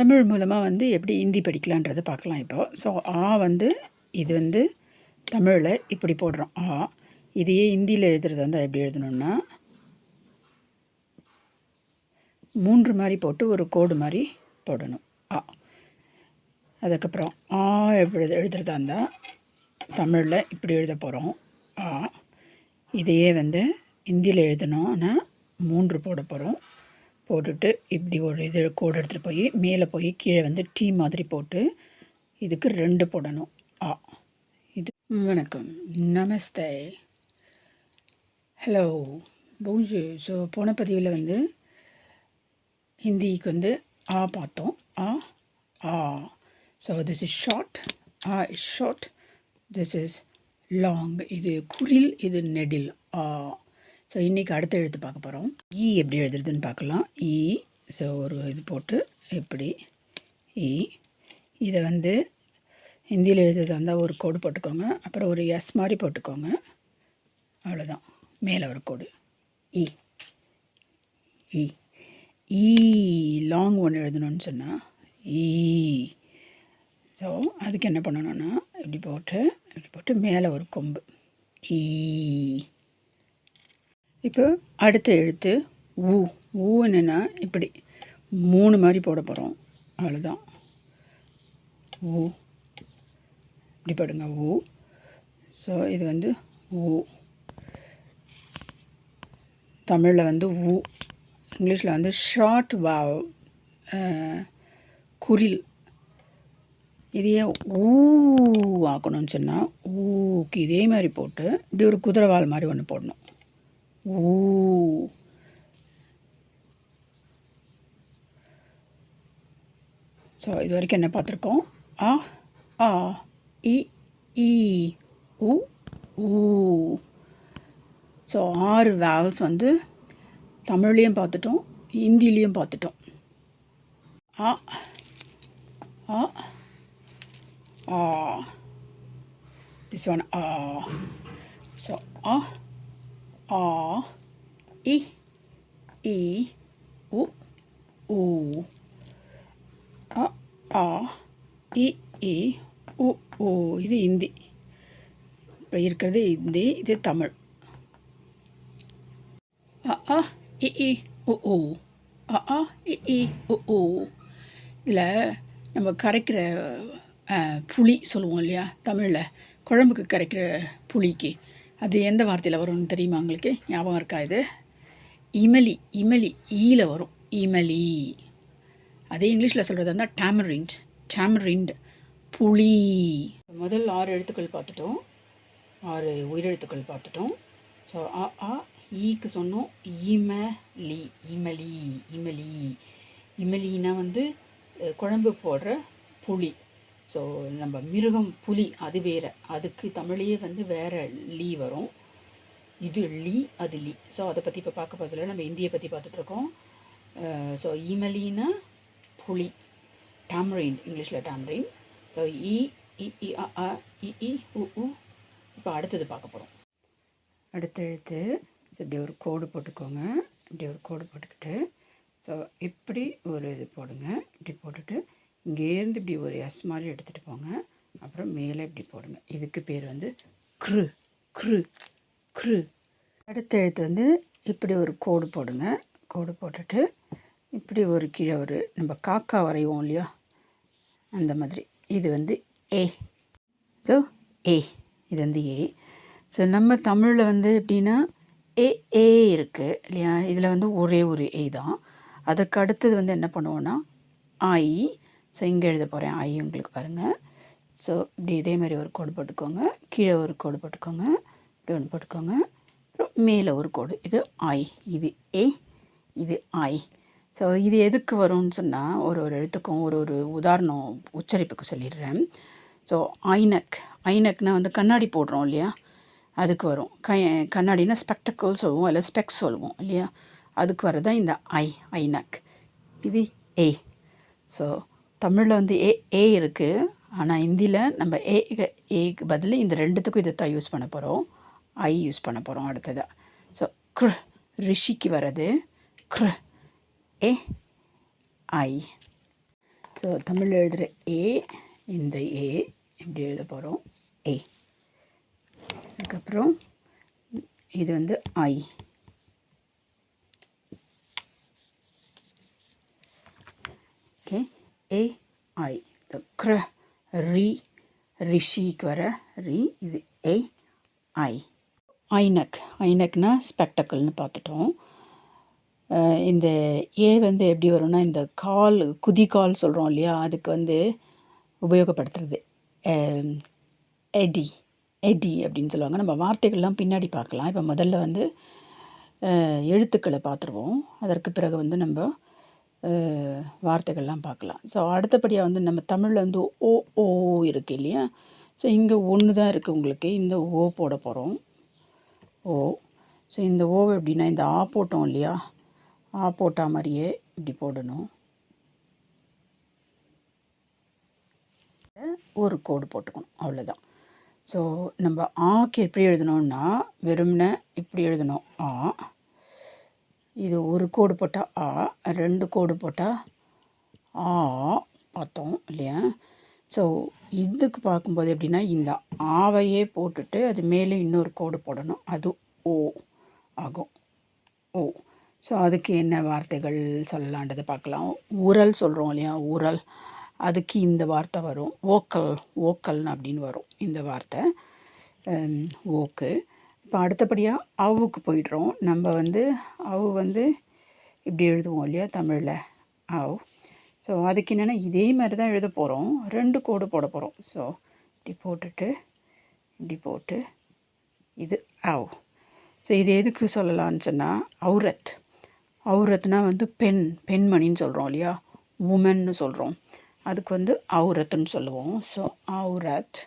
தமிழ் மூலமாக வந்து எப்படி ஹிந்தி படிக்கலான்றதை பார்க்கலாம் இப்போ. ஸோ இது வந்து தமிழில் இப்படி போடுறோம் இதையே ஹிந்தியில் எழுதுறது வந்து எப்படி எழுதணுன்னா 3 மாதிரி போட்டு ஒரு கோடு மாதிரி போடணும். அதுக்கப்புறம் எப்படி எழுதுறதா இருந்தால் தமிழில் இப்படி எழுத போகிறோம். இதையே வந்து ஹிந்தியில் எழுதணும்னா 3 போட போகிறோம். போட்டுட்டு இப்படி ஒரு கோடு எடுத்துகிட்டு போய் மேலே போய் கீழே வந்து டீ மாதிரி போட்டு இதுக்கு 2 போடணும். இது வணக்கம், நமஸ்தே, ஹலோ, போஞ்சு. ஸோ போன பதிவில் வந்து ஹிந்திக்கு வந்து பார்த்தோம். So this is short, is short, this is long. இது குரில், இது நெடில். ஸோ இன்றைக்கி அடுத்த எழுத்து பார்க்க போகிறோம். எப்படி எழுதுறதுன்னு பார்க்கலாம். ஸோ ஒரு இது போட்டு இப்படி இதை வந்து ஹிந்தியில் எழுதுறதா இருந்தால் ஒரு கோடு போட்டுக்கோங்க. அப்புறம் ஒரு எஸ் மாதிரி போட்டுக்கோங்க. அவ்வளோதான். மேலே ஒரு கோடு லாங் ஒன்று எழுதணும்னு சொன்னால் ஸோ அதுக்கு என்ன பண்ணணுன்னா இப்படி போட்டு மேலே ஒரு கொம்பு இப்போ அடுத்த எழுத்து என்னென்னா இப்படி 3 மாதிரி போட போகிறோம். அவ்வளோதான். இப்படி போடுங்க. ஸோ இது வந்து தமிழில் வந்து இங்கிலீஷில் வந்து ஷார்ட் வாவ், குரில். இதையே ஆக்கணும்னு சொன்னால் ஊக்கு இதே மாதிரி போட்டு இப்படி ஒரு குதிரைவால் மாதிரி ஒன்று போடணும். ஸோ இது வரைக்கும் என்ன பார்த்துருக்கோம்? இ ஊ. ஸோ 6 வேவல்ஸ் வந்து தமிழ்லேயும் பார்த்துட்டோம், ஹிந்திலேயும் பார்த்துட்டோம். திஸ் ஒன் ஸோ இ ஊ இ ஊ. இது ஹிந்தி. இப்போ இருக்கிறது ஹிந்தி, இது தமிழ். இ ஊ. இதில் நம்ம கரைக்கிற புளி சொல்லுவோம் இல்லையா தமிழில், குழம்புக்கு கரைக்கிற புளிக்கு அது எந்த வார்த்தையில் வரும்னு தெரியுமா உங்களுக்கு? ஞாபகம் இருக்கா? இது இமலி ஈல வரும். இமலி. அதே இங்கிலீஷில் சொல்கிறது இருந்தால் டேமரிண்ட் புளி. முதல் 6 எழுத்துக்கள் பார்த்துட்டோம், 6 உயிரெழுத்துக்கள் பார்த்துட்டோம். ஸோ ஈக்கு சொன்னோம் இமலினா வந்து குழம்பு போடுற புளி. ஸோ நம்ம மிருகம் புலி அது வேறு, அதுக்கு தமிழையே வந்து வேறு லீ வரும். இது லீ, அது லீ. ஸோ அதை பற்றி இப்போ பார்க்க போதில்லை, நம்ம இந்தியை பற்றி பார்த்துட்ருக்கோம். ஸோ இமலினா புளி, டேமரிண்ட், இங்கிலீஷில் டேமரிண்ட். ஸோ ஊ. இப்போ அடுத்தது பார்க்க போகிறோம். அடுத்த எழுத்து இப்படி ஒரு கோடு போட்டுக்கோங்க. இப்படி ஒரு கோடு போட்டுக்கிட்டு ஸோ இப்படி ஒரு இது போடுங்க. இப்படி போட்டுட்டு இங்கேருந்து இப்படி ஒரு எஸ் மாதிரி எடுத்துகிட்டு போங்க. அப்புறம் மேலே இப்படி போடுங்க. இதுக்கு பேர் வந்து க்ரு. அடுத்த எழுத்து வந்து இப்படி ஒரு கோடு போடுங்க. கோடு போட்டுட்டு இப்படி ஒரு கீழே ஒரு நம்ம காக்கா வரைவோம் இல்லையா, அந்த மாதிரி. இது வந்து ஏ. ஸோ இது வந்து ஏ. ஸோ நம்ம தமிழில் வந்து எப்படின்னா ஏ இருக்குது இல்லையா, இதில் வந்து ஒரே ஒரு ஏ தான். அதுக்கு அடுத்தது வந்து என்ன பண்ணுவோன்னா ஐ. ஸோ இங்கே எழுத போகிறேன் ஐ, உங்களுக்கு பாருங்கள். ஸோ இப்படி இதே மாதிரி ஒரு கோடு போட்டுக்கோங்க, கீழே ஒரு கோடு போட்டுக்கோங்க, இப்படி ஒன்று போட்டுக்கோங்க, அப்புறம் மேலே ஒரு கோடு. இது ஐ, இது ஏ, இது ஐ. ஸோ இது எதுக்கு வரும்னு சொன்னால் ஒரு எழுத்துக்கும் ஒரு உதாரணம் உச்சரிப்புக்கு சொல்லிடுறேன். ஸோ ஐனக்னால் வந்து கண்ணாடி போடுறோம் இல்லையா, அதுக்கு வரும். கண்ணாடினா ஸ்பெக்டக்கிள் சொல்லுவோம், இல்லை ஸ்பெக்ஸ் சொல்லுவோம் இல்லையா, அதுக்கு வரதான் இந்த ஐனக். இது ஏ. ஸோ தமிழில் வந்து ஏ இருக்குது, ஆனால் ஹிந்தியில் நம்ம ஏக்கு பதில் இந்த 2த்துக்கும் இதை தான் யூஸ் பண்ண போகிறோம். ஐ யூஸ் பண்ண போகிறோம் அடுத்ததாக. ஸோ ரிஷிக்கு வர்றது ஏ ஐ. ஸோ தமிழில் எழுதுகிற ஏ, இந்த ஏ இப்படி எழுத போகிறோம், ஏ. அதுக்கப்புறம் இது வந்து ஐ. ஓகே, ஏ ஐ. இந்த க்ர ரி, ரிஷிக்கு வர ரி, இது ஏ ஐ. ஐனக், ஐனக்னா ஸ்பெக்டக்கிள்னு பார்த்துட்டோம். இந்த ஏ வந்து எப்படி வரும்னா, இந்த கால் குதிகால் சொல்கிறோம் இல்லையா, அதுக்கு வந்து உபயோகப்படுத்துறது எடி, எடி அப்படின்னு சொல்லுவாங்க. நம்ம வார்த்தைகள்லாம் பின்னாடி பார்க்கலாம். இப்போ முதல்ல வந்து எழுத்துக்களை பார்த்துருவோம். அதற்கு பிறகு வந்து நம்ம வார்த்தைகள்லாம் பார்க்கலாம். ஸோ அடுத்தபடியாக வந்து நம்ம தமிழில் வந்து ஓ ஓ இருக்குது இல்லையா. ஸோ இங்கே ஒன்று தான் இருக்குது உங்களுக்கு. இந்த ஓ போட போகிறோம், ஓ. ஸோ இந்த ஓவை எப்படின்னா, இந்த ஆ போட்டோம் இல்லையா, ஆ போட்டா மாதிரியே இப்படி போடணும். ஒரு கோடு போட்டுக்கணும், அவ்வளோதான். ஸோ நம்ம ஆக்கு எப்படி எழுதணும்னா, வெறும்னே இப்படி எழுதணும், ஆ. இது ஒரு கோடு போட்டால் ஆ, 2 கோடு போட்டால் ஆ பார்த்தோம் இல்லையா. ஸோ இதுக்கு பார்க்கும்போது எப்படின்னா, இந்த ஆவையே போட்டுட்டு அது மேலே இன்னொரு கோடு போடணும், அது ஓ ஆகும், ஓ. ஸோ அதுக்கு என்ன வார்த்தைகள் சொல்லலான்றதை பார்க்கலாம். உரல் சொல்கிறோம் இல்லையா, உரல், அதுக்கு இந்த வார்த்தை வரும், ஓக்கல், ஓக்கல்னு அப்படின்னு வரும் இந்த வார்த்தை, ஓக்கு. இப்போ அடுத்தபடியாக அவுக்கு போயிடுறோம். நம்ம வந்து அவு வந்து இப்படி எழுதுவோம் இல்லையா தமிழில், அவு. ஸோ அதுக்கு என்னென்னா, இதே மாதிரி தான் எழுத போகிறோம், 2 கோடு போட போகிறோம். ஸோ இப்படி போட்டுட்டு இப்படி போட்டு இது அவு. ஸோ இது எதுக்கு சொல்லலான்னு சொன்னால், அவுரத், அவுரத்னா வந்து பெண், பெண்மணின்னு சொல்கிறோம் இல்லையா, உமன்னு சொல்கிறோம், அதுக்கு வந்து அவுரத்துன்னு சொல்லுவோம். ஸோ அவுரத்,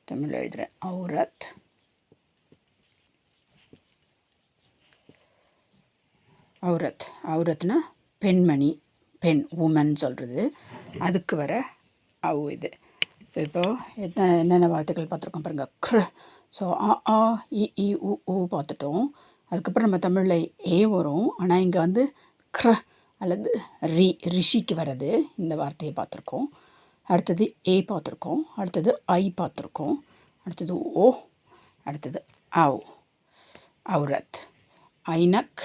தமிழ் எழுதுகிறேன், அவுரத். அவுரத், அவுரத்னா பெண்மணி, பெண், உமன் சொல்கிறது, அதுக்கு வர அவு இது. ஸோ இப்போது என்னென்ன வார்த்தைகள் பார்த்துருக்கோம் பாருங்கள். க்ர, ஸோ ஆ ஆ இ இ உ ஊ பார்த்துட்டோம். அதுக்கப்புறம் நம்ம தமிழில் ஏ வரும், ஆனால் இங்கே வந்து க்ர அல்லது ரி, ரிஷிக்கு வர்றது, இந்த வார்த்தையை பார்த்துருக்கோம். அடுத்தது ஏ பார்த்துருக்கோம், அடுத்தது ஐ பார்த்துருக்கோம், அடுத்தது ஓ, அடுத்தது அவு, அவுரத். ஐனக்,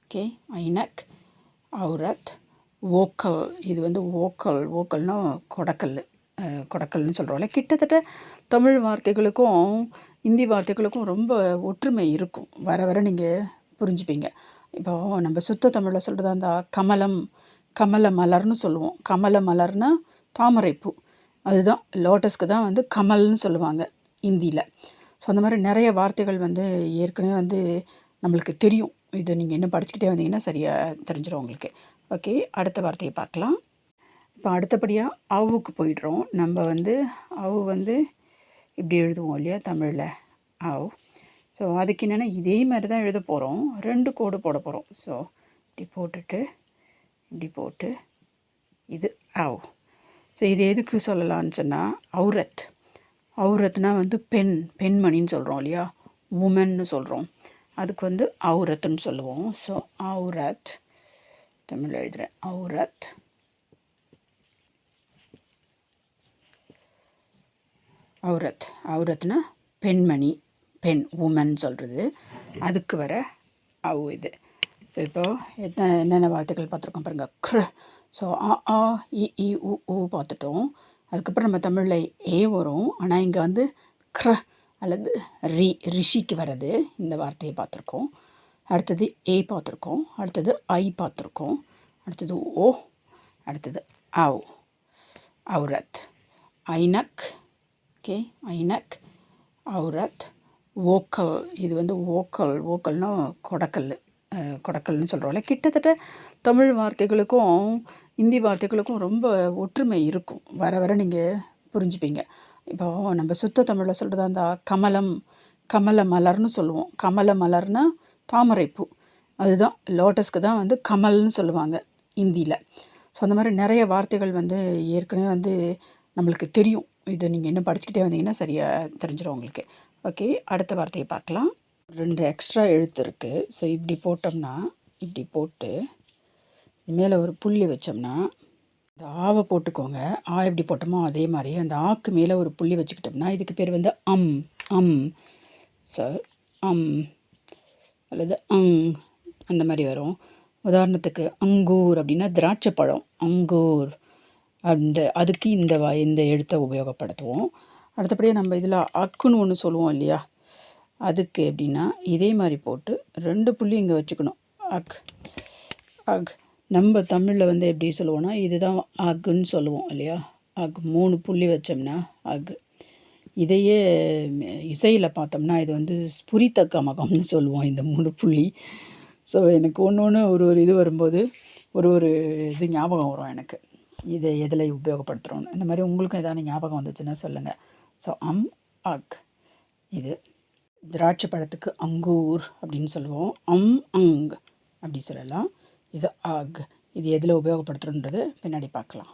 ஓகே, ஐனக், அவுரத், ஓக்கல். இது வந்து ஓக்கல், ஓக்கல்னா கொடக்கல், கொடக்கல்னு சொல்கிறோம்ல. கிட்டத்தட்ட தமிழ் வார்த்தைகளுக்கும் இந்தி வார்த்தைகளுக்கும் ரொம்ப ஒற்றுமை இருக்கும், வர வர நீங்கள் புரிஞ்சுப்பீங்க. இப்போது நம்ம சுத்த தமிழில் சொல்கிறதா இருந்தால் கமலம், கமல மலர்னு சொல்லுவோம். கமல மலர்னா தாமரைப்பூ, அதுதான் லோட்டஸ்க்கு தான் வந்து கமல்னு சொல்லுவாங்க இந்தியில். ஸோ அந்த மாதிரி நிறைய வார்த்தைகள் வந்து ஏற்கனவே வந்து நம்மளுக்கு தெரியும். இதை நீங்கள் இன்னும் படிச்சுக்கிட்டே வந்தீங்கன்னா சரியாக தெரிஞ்சிடும் உங்களுக்கு. ஓகே, அடுத்த வார்த்தையை பார்க்கலாம். இப்போ அடுத்தபடியாக அவுக்கு போயிடுறோம். நம்ம வந்து அவு வந்து இப்படி எழுதுவோம் இல்லையா தமிழில், அவு. ஸோ அதுக்கு என்னென்னா, இதே மாதிரி தான் எழுத போகிறோம், 2 கோடு போட போகிறோம். ஸோ இப்படி போட்டுட்டு இப்படி போட்டு இது அவு. ஸோ இது எதுக்கு சொல்லலான்னு சொன்னால், அவுரத், அவுரத்னா வந்து பெண், பெண்மணின்னு சொல்கிறோம் இல்லையா, உமன்னு சொல்கிறோம், அதுக்கு வந்து அவுரத்துன்னு சொல்லுவோம். ஸோ அவுரத், தமிழ் எழுதுகிறேன், அவுரத். அவுரத், அவுரத்னா பெண்மணி, பெண், உமன் சொல்கிறது, அதுக்கு வர அவு இது. ஸோ இப்போது என்னென்ன வார்த்தைகள் பார்த்துருக்கோம் பாருங்கள். க்ர, ஸோ ஆ ஆ இ இ உ ஊ பார்த்துட்டோம். அதுக்கப்புறம் நம்ம தமிழில் ஏ வரும், ஆனால் இங்கே வந்து க்ர அல்லது ரி, ரிஷிக்கு வர்றது, இந்த வார்த்தையை பார்த்துருக்கோம். அடுத்தது ஏ பார்த்துருக்கோம், அடுத்தது ஐ பார்த்துருக்கோம், அடுத்தது ஓ, அடுத்தது அவு, அவுரத். ஐனக், ஓகே, ஐனக், அவுரத், ஓக்கல். இது வந்து ஓக்கல், ஓக்கல்னா கொடக்கல், கொடக்கல்னு சொல்கிறோம்ல. கிட்டத்தட்ட தமிழ் வார்த்தைகளுக்கும் இந்தி வார்த்தைகளுக்கும் ரொம்ப ஒற்றுமை இருக்கும், வர வர நீங்கள் புரிஞ்சுப்பீங்க. இப்போது நம்ம சுத்த தமிழில் சொல்கிறதா இருந்தால் கமலம், கமல மலர்னு சொல்லுவோம். கமல மலர்னா தாமரைப்பூ, அதுதான் லோட்டஸ்க்கு தான் வந்து கமல்னு சொல்லுவாங்க இந்தியில். ஸோ அந்த மாதிரி நிறைய வார்த்தைகள் வந்து ஏற்கனவே வந்து நம்மளுக்கு தெரியும். இதை நீங்கள் இன்னும் படிச்சுக்கிட்டே வந்தீங்கன்னா சரியாக தெரிஞ்சிடும் உங்களுக்கு. ஓகே, அடுத்த வார்த்தையை பார்க்கலாம். 2 எக்ஸ்ட்ரா எழுத்து இருக்குது. ஸோ இப்படி போட்டோம்னா, இப்படி போட்டு மேலே ஒரு புள்ளி வச்சோம்னா இந்த ஆவை போட்டுக்கோங்க. எப்படி போட்டோமோ அதே மாதிரி அந்த ஆக்கு மேலே ஒரு புள்ளி வச்சுக்கிட்டோம்னா இதுக்கு பேர் வந்து அம். அம். ஸோ அம் அல்லது அந்த மாதிரி வரும். உதாரணத்துக்கு அங்கூர் அப்படின்னா திராட்சை பழம், அங்கூர். அதுக்கு இந்த எழுத்தை உபயோகப்படுத்துவோம். அடுத்தபடியாக நம்ம இதில் அக்குன்னு ஒன்று சொல்லுவோம் இல்லையா, அதுக்கு எப்படின்னா இதே மாதிரி போட்டு 2 புள்ளி இங்கே வச்சுக்கணும். அக். அக். நம்ம தமிழில் வந்து எப்படி சொல்லுவோன்னா இதுதான் அக்குன்னு சொல்லுவோம் இல்லையா. அக் 3 புள்ளி வச்சோம்னா அக். இதையே இசையில் பார்த்தோம்னா இது வந்து ஸ்புரித்தக்கமகம்னு சொல்லுவோம் இந்த 3 புள்ளி. ஸோ எனக்கு ஒன்று ஒரு இது வரும்போது ஒரு இது ஞாபகம் வரும் எனக்கு, இதை எதில் உபயோகப்படுத்துகிறோன்னு. இந்த மாதிரி உங்களுக்கும் எதாவது ஞாபகம் வந்துச்சுன்னா சொல்லுங்கள். ஸோ அக். இது திராட்சை பழத்துக்கு அங்கூர் அப்படின்னு சொல்லுவோம். அங் அப்படி சொல்லலாம். இது அக். இது எதில் உபயோகப்படுத்துகிறோன்றது பின்னாடி பார்க்கலாம்.